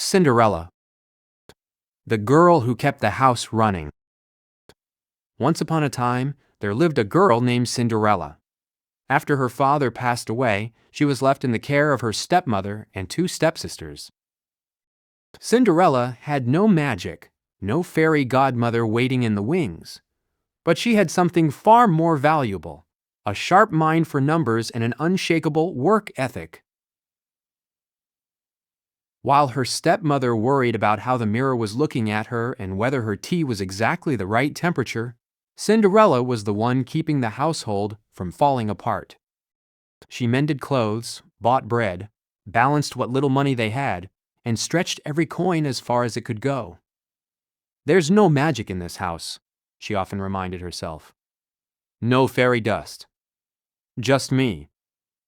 Cinderella, the girl who kept the house running. Once upon a time, there lived a girl named Cinderella. After her father passed away, she was left in the care of her stepmother and two stepsisters. Cinderella had no magic, no fairy godmother waiting in the wings. But she had something far more valuable, a sharp mind for numbers and an unshakable work ethic. While her stepmother worried about how the mirror was looking at her and whether her tea was exactly the right temperature, Cinderella was the one keeping the household from falling apart. She mended clothes, bought bread, balanced what little money they had, and stretched every coin as far as it could go. "There's no magic in this house," she often reminded herself. "No fairy dust. Just me,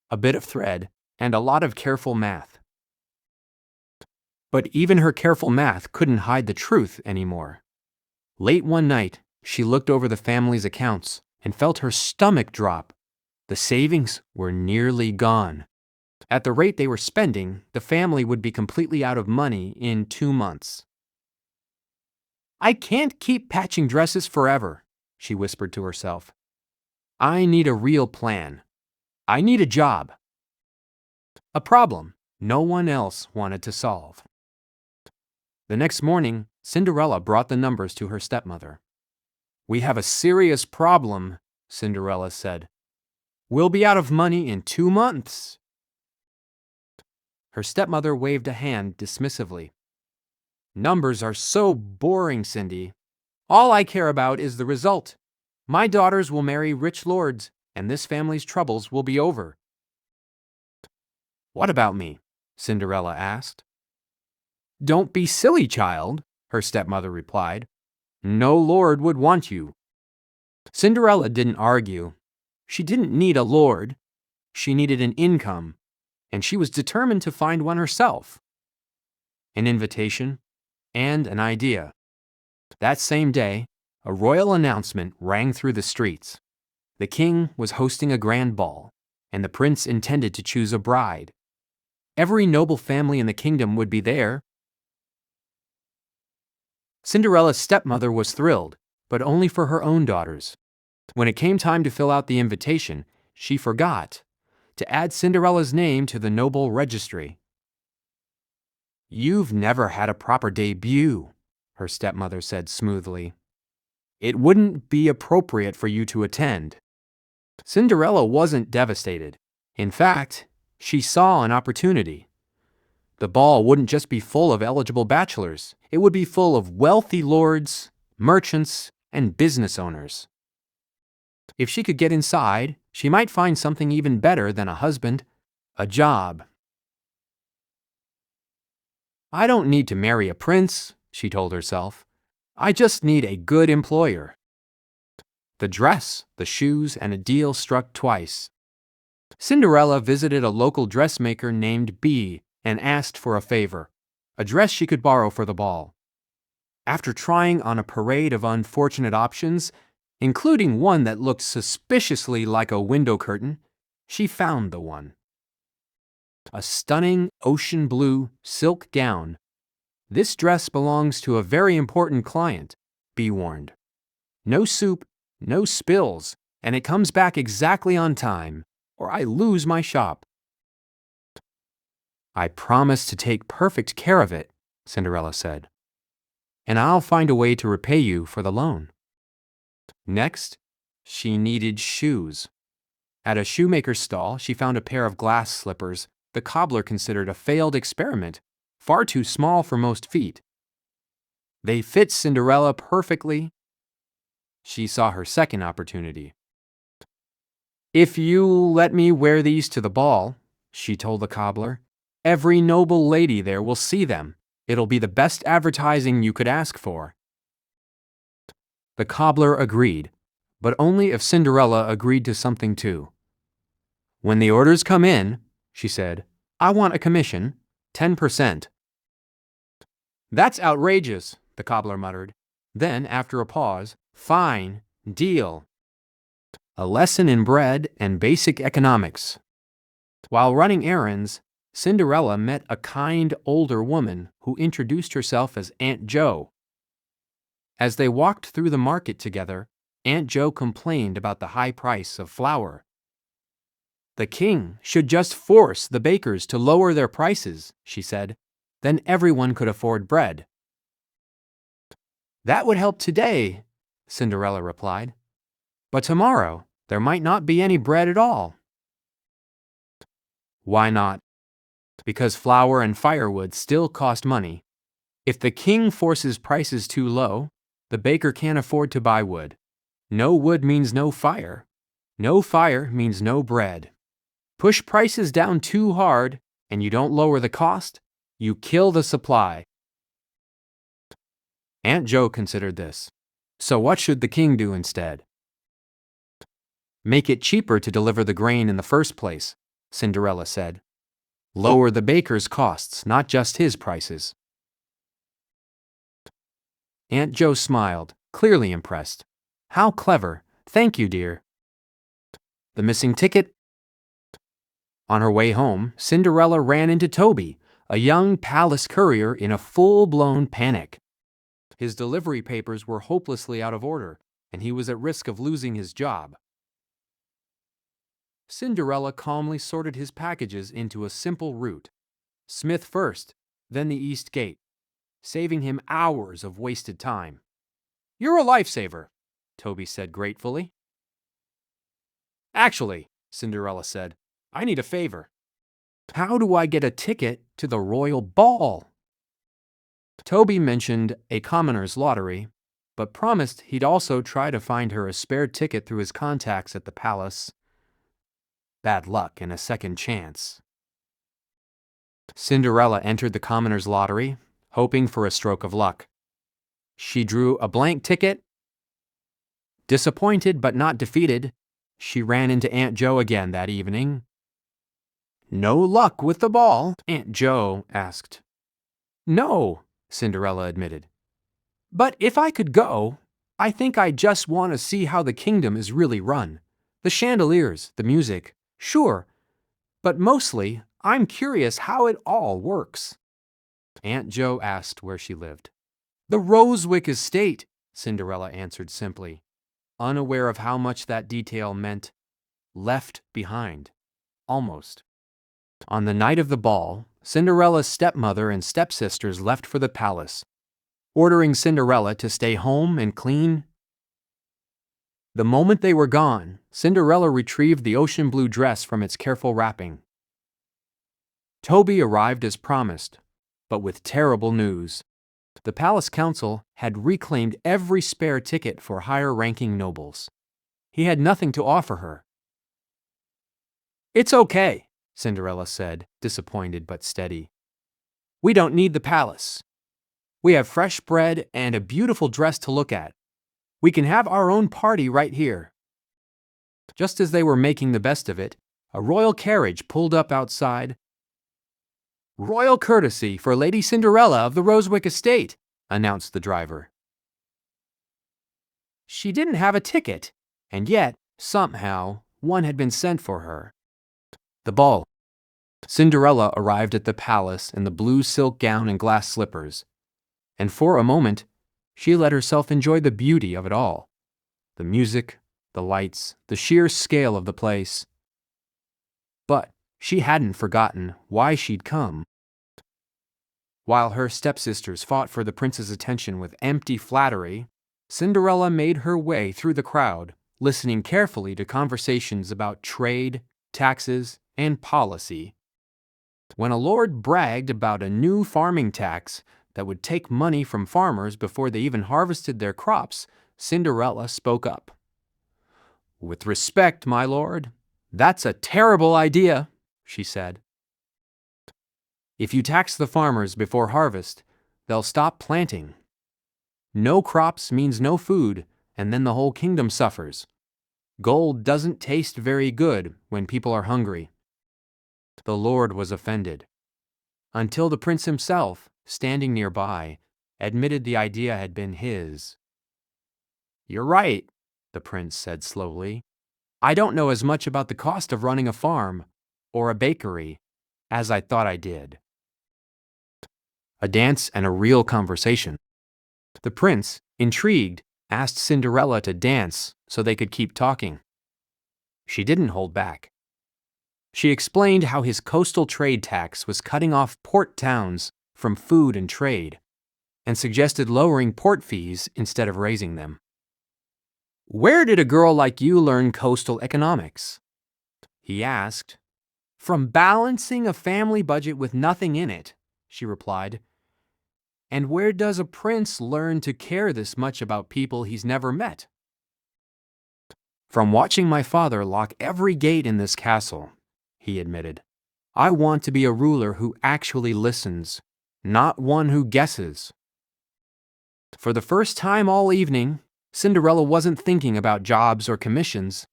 a bit of thread, and a lot of careful math." But even her careful math couldn't hide the truth anymore. Late one night, she looked over the family's accounts and felt her stomach drop. The savings were nearly gone. At the rate they were spending, the family would be completely out of money in 2 months. "I can't keep patching dresses forever," she whispered to herself. "I need a real plan. I need a job." A problem no one else wanted to solve. The next morning, Cinderella brought the numbers to her stepmother. "We have a serious problem," Cinderella said. "We'll be out of money in 2 months." Her stepmother waved a hand dismissively. "Numbers are so boring, Cindy. All I care about is the result. My daughters will marry rich lords, and this family's troubles will be over." "What about me?" Cinderella asked. "Don't be silly, child," her stepmother replied. "No lord would want you." Cinderella didn't argue. She didn't need a lord. She needed an income, and she was determined to find one herself. An invitation and an idea. That same day, a royal announcement rang through the streets. The king was hosting a grand ball, and the prince intended to choose a bride. Every noble family in the kingdom would be there. Cinderella's stepmother was thrilled, but only for her own daughters. When it came time to fill out the invitation, she forgot to add Cinderella's name to the noble registry. "You've never had a proper debut," her stepmother said smoothly. "It wouldn't be appropriate for you to attend." Cinderella wasn't devastated. In fact, she saw an opportunity. The ball wouldn't just be full of eligible bachelors. It would be full of wealthy lords, merchants, and business owners. If she could get inside, she might find something even better than a husband, a job. "I don't need to marry a prince," she told herself. "I just need a good employer." The dress, the shoes, and a deal struck twice. Cinderella visited a local dressmaker named B and asked for a favor, a dress she could borrow for the ball. After trying on a parade of unfortunate options, including one that looked suspiciously like a window curtain, she found the one. A stunning ocean blue silk gown. "This dress belongs to a very important client," B warned. "No soup, no spills, and it comes back exactly on time, or I lose my shop." "I promise to take perfect care of it," Cinderella said. "And I'll find a way to repay you for the loan." Next, she needed shoes. At a shoemaker's stall, she found a pair of glass slippers the cobbler considered a failed experiment, far too small for most feet. They fit Cinderella perfectly. She saw her second opportunity. "If you'll let me wear these to the ball," she told the cobbler, "every noble lady there will see them. It'll be the best advertising you could ask for." The cobbler agreed, but only if Cinderella agreed to something too. "When the orders come in," she said, "I want a commission, 10%. "That's outrageous," the cobbler muttered. Then, after a pause, "Fine, deal." A lesson in bread and basic economics. While running errands, Cinderella met a kind older woman who introduced herself as Aunt Jo. As they walked through the market together, Aunt Jo complained about the high price of flour. "The king should just force the bakers to lower their prices," she said. "Then everyone could afford bread." "That would help today," Cinderella replied. "But tomorrow, there might not be any bread at all." "Why not?" "Because flour and firewood still cost money. If the king forces prices too low, the baker can't afford to buy wood. No wood means no fire. No fire means no bread. Push prices down too hard, and you don't lower the cost, you kill the supply." Aunt Jo considered this. "So what should the king do instead?" "Make it cheaper to deliver the grain in the first place," Cinderella said. "Lower the baker's costs, not just his prices." Aunt Jo smiled, clearly impressed. "How clever. Thank you, dear." The missing ticket? On her way home, Cinderella ran into Toby, a young palace courier in a full-blown panic. His delivery papers were hopelessly out of order, and he was at risk of losing his job. Cinderella calmly sorted his packages into a simple route: Smith first, then the East Gate, saving him hours of wasted time. "You're a lifesaver," Toby said gratefully. "Actually," Cinderella said, "I need a favor. How do I get a ticket to the royal ball?" Toby mentioned a commoner's lottery, but promised he'd also try to find her a spare ticket through his contacts at the palace. Bad luck and a second chance. Cinderella entered the commoner's lottery, hoping for a stroke of luck. She drew a blank ticket. Disappointed but not defeated, she ran into Aunt Jo again that evening. "No luck with the ball?" Aunt Jo asked. "No," Cinderella admitted. "But if I could go, I think I just want to see how the kingdom is really run. The chandeliers, the music, sure, but mostly I'm curious how it all works." Aunt Jo asked where she lived. "The Rosewick Estate," Cinderella answered simply, unaware of how much that detail meant. Left behind. Almost. On the night of the ball, Cinderella's stepmother and stepsisters left for the palace, ordering Cinderella to stay home and clean. The moment they were gone, Cinderella retrieved the ocean blue dress from its careful wrapping. Toby arrived as promised, but with terrible news. The palace council had reclaimed every spare ticket for higher-ranking nobles. He had nothing to offer her. "It's okay," Cinderella said, disappointed but steady. "We don't need the palace. We have fresh bread and a beautiful dress to look at. We can have our own party right here." Just as they were making the best of it, a royal carriage pulled up outside. "Royal courtesy for Lady Cinderella of the Rosewick Estate," announced the driver. She didn't have a ticket, and yet, somehow, one had been sent for her. The ball. Cinderella arrived at the palace in the blue silk gown and glass slippers, and for a moment, she let herself enjoy the beauty of it all. The music, the lights, the sheer scale of the place. But she hadn't forgotten why she'd come. While her stepsisters fought for the prince's attention with empty flattery, Cinderella made her way through the crowd, listening carefully to conversations about trade, taxes, and policy. When a lord bragged about a new farming tax that would take money from farmers before they even harvested their crops, Cinderella spoke up. "With respect, my lord, that's a terrible idea," she said. "If you tax the farmers before harvest, they'll stop planting. No crops means no food, and then the whole kingdom suffers. Gold doesn't taste very good when people are hungry." The lord was offended, until the prince himself, standing nearby, admitted the idea had been his. "You're right," the prince said slowly. "I don't know as much about the cost of running a farm or a bakery, as I thought I did. A dance and a real conversation. The prince, intrigued, asked Cinderella to dance so they could keep talking. She didn't hold back. She explained how his coastal trade tax was cutting off port towns from food and trade, and suggested lowering port fees instead of raising them. "Where did a girl like you learn coastal economics?" he asked. "From balancing a family budget with nothing in it," she replied. "And where does a prince learn to care this much about people he's never met?" "From watching my father lock every gate in this castle," he admitted. "I want to be a ruler who actually listens, not one who guesses." For the first time all evening, Cinderella wasn't thinking about jobs or commissions.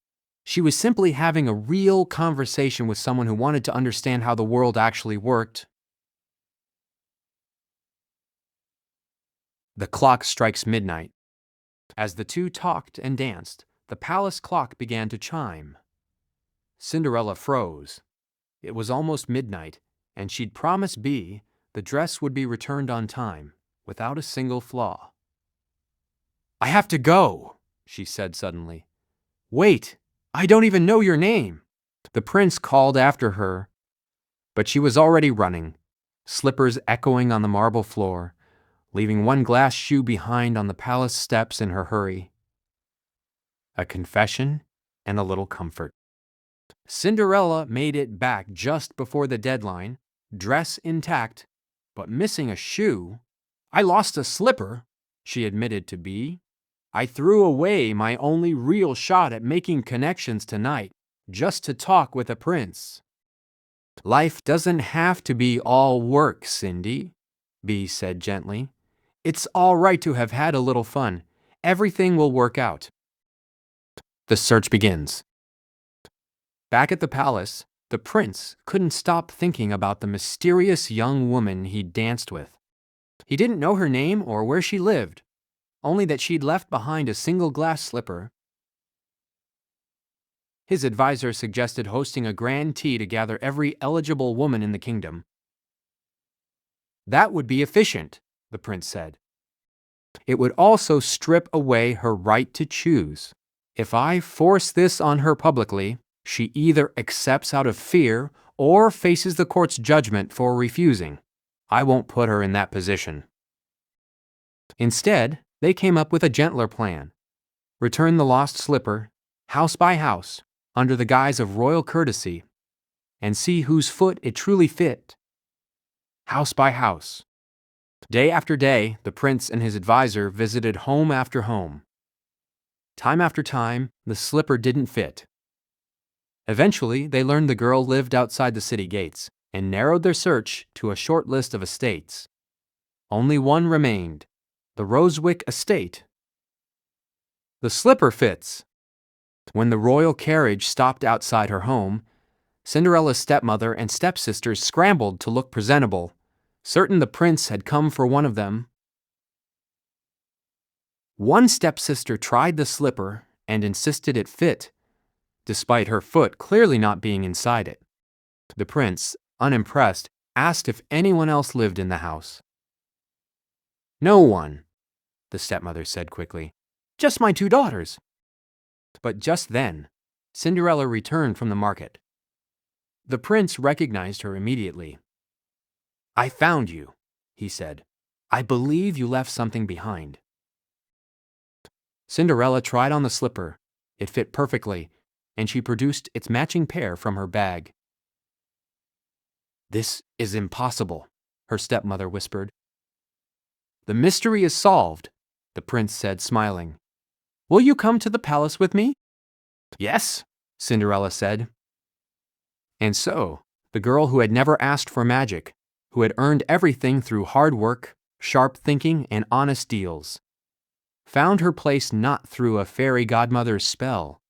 She was simply having a real conversation with someone who wanted to understand how the world actually worked. The clock strikes midnight. As the two talked and danced, the palace clock began to chime. Cinderella froze. It was almost midnight, and she'd promised Bee the dress would be returned on time, without a single flaw. "I have to go," she said suddenly. "Wait, I don't even know your name." The prince called after her, but she was already running, slippers echoing on the marble floor, leaving one glass shoe behind on the palace steps in her hurry. A confession and a little comfort. Cinderella made it back just before the deadline, dress intact, but missing a shoe. "I lost a slipper," she admitted to Bee. "I threw away my only real shot at making connections tonight, just to talk with a prince." "Life doesn't have to be all work, Cindy," Bee said gently. "It's all right to have had a little fun. Everything will work out." The search begins. Back at the palace, the prince couldn't stop thinking about the mysterious young woman he'd danced with. He didn't know her name or where she lived, only that she'd left behind a single glass slipper. His advisor suggested hosting a grand tea to gather every eligible woman in the kingdom. "That would be efficient," the prince said. "It would also strip away her right to choose. If I force this on her publicly, she either accepts out of fear or faces the court's judgment for refusing. I won't put her in that position." Instead, they came up with a gentler plan. Return the lost slipper, house by house, under the guise of royal courtesy, and see whose foot it truly fit. House by house. Day after day, the prince and his advisor visited home after home. Time after time, the slipper didn't fit. Eventually, they learned the girl lived outside the city gates and narrowed their search to a short list of estates. Only one remained, the Rosewick estate. The slipper fits. When the royal carriage stopped outside her home, Cinderella's stepmother and stepsisters scrambled to look presentable, certain the prince had come for one of them. One stepsister tried the slipper and insisted it fit, despite her foot clearly not being inside it. The prince, unimpressed, asked if anyone else lived in the house. "No one," the stepmother said quickly. "Just my 2 daughters." But just then, Cinderella returned from the market. The prince recognized her immediately. "I found you," he said. "I believe you left something behind." Cinderella tried on the slipper. It fit perfectly, and she produced its matching pair from her bag. "This is impossible," her stepmother whispered. "The mystery is solved," the prince said, smiling. "Will you come to the palace with me?" "Yes," Cinderella said. And so, the girl who had never asked for magic, who had earned everything through hard work, sharp thinking, and honest deals, found her place not through a fairy godmother's spell,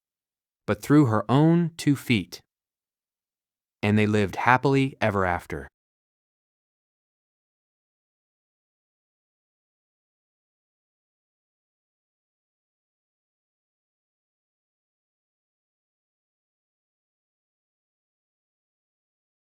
but through her own 2 feet. And they lived happily ever after.